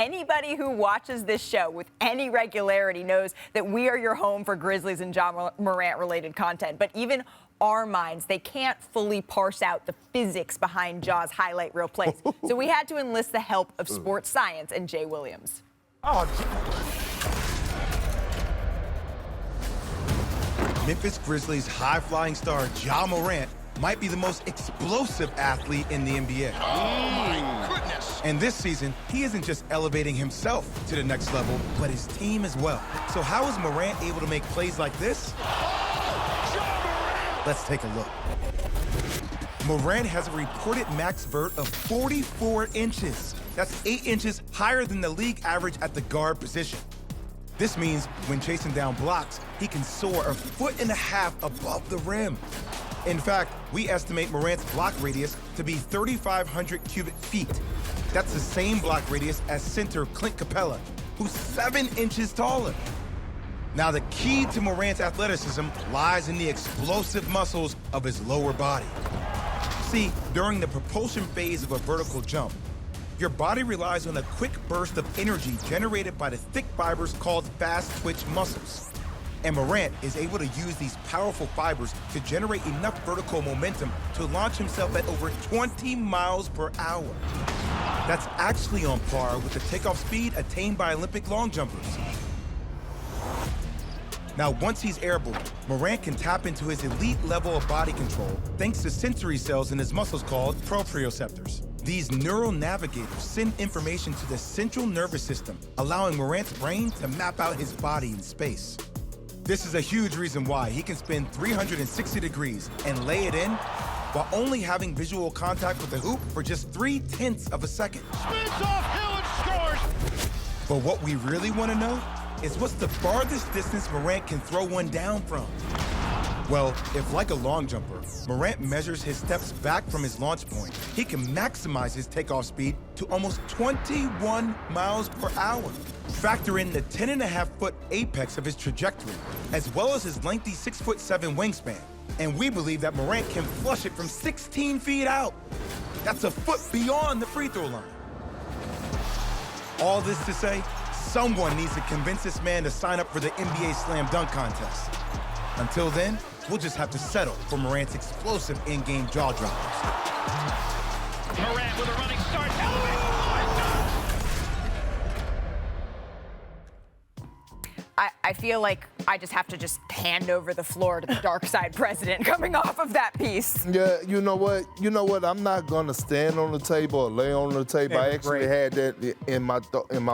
Anybody who watches this show with any regularity knows that we are your home for Grizzlies and Ja Morant-related content. But even our minds, they can't fully parse out the physics behind Ja's highlight reel plays. So we had to enlist the help of sports science and Jay Williams. Memphis Grizzlies high-flying star Ja Morant might be the most explosive athlete in the NBA. Oh, my goodness. And this season, he isn't just elevating himself to the next level, but his team as well. So how is Morant able to make plays like this? Let's take a look. Morant has a reported max vert of 44 inches. That's 8 inches higher than the league average at the guard position. This means when chasing down blocks, he can soar 1.5 feet above the rim. In fact, we estimate Morant's block radius to be 3,500 cubic feet. That's the same block radius as center Clint Capella, who's 7 inches taller. Now, the key to Morant's athleticism lies in the explosive muscles of his lower body. See, during the propulsion phase of a vertical jump, your body relies on a quick burst of energy generated by the thick fibers called fast-twitch muscles. And Morant is able to use these powerful fibers to generate enough vertical momentum to launch himself at over 20 miles per hour. That's actually on par with the takeoff speed attained by Olympic long jumpers. Now, once he's airborne, Morant can tap into his elite level of body control thanks to sensory cells in his muscles called proprioceptors. These neural navigators send information to the central nervous system, allowing Morant's brain to map out his body in space. This is a huge reason why he can spin 360 degrees and lay it in while only having visual contact with the hoop for just 0.3 of a second. Spins off Hill and scores. But what we really want to know is what's the farthest distance Morant can throw one down from? Well, if like a long jumper, Morant measures his steps back from his launch point, he can maximize his takeoff speed to almost 21 miles per hour. Factor in the 10.5-foot apex of his trajectory, as well as his lengthy 6'7" wingspan. And we believe that Morant can flush it from 16 feet out. That's a foot beyond the free throw line. All this to say, someone needs to convince this man to sign up for the NBA Slam Dunk Contest. Until then, we'll just have to settle for Morant's explosive in-game jaw droppers. Morant with a running start. Elevates. I feel like I just have to just hand over the floor to the dark side president coming off of that piece. Yeah, you know what? I'm not gonna stand on the table or lay on the table. I actually had that in my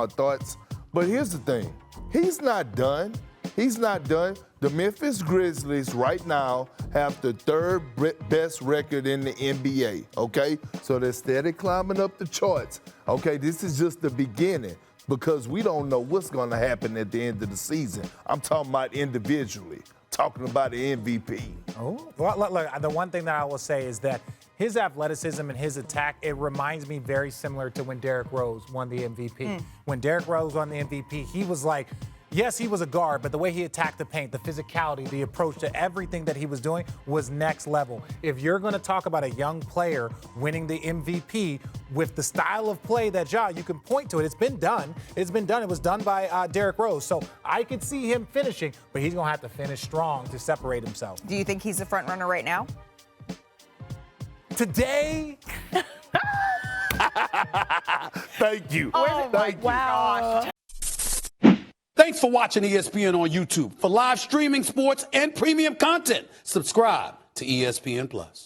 thoughts. But here's the thing: he's not done. He's not done. The Memphis Grizzlies right now have the third best record in the NBA. Okay, so they're steady climbing up the charts. Okay, this is just the beginning, because we don't know what's going to happen at the end of the season. I'm talking about individually, talking about the MVP. Oh, well, look, the one thing that I will say is that his athleticism and his attack, it reminds me very similar to when Derrick Rose won the MVP. When Derrick Rose won the MVP, he was like, yes, he was a guard, but the way he attacked the paint, the physicality, the approach to everything that he was doing was next level. If you're going to talk about a young player winning the MVP with the style of play that Ja, you can point to it. It's been done. It's been done. It was done by Derrick Rose. So I could see him finishing, but he's going to have to finish strong to separate himself. Do you think he's the front runner right now? Today. Thank you. Oh, my gosh. Thanks for watching ESPN on YouTube. For live streaming sports and premium content, subscribe to ESPN+.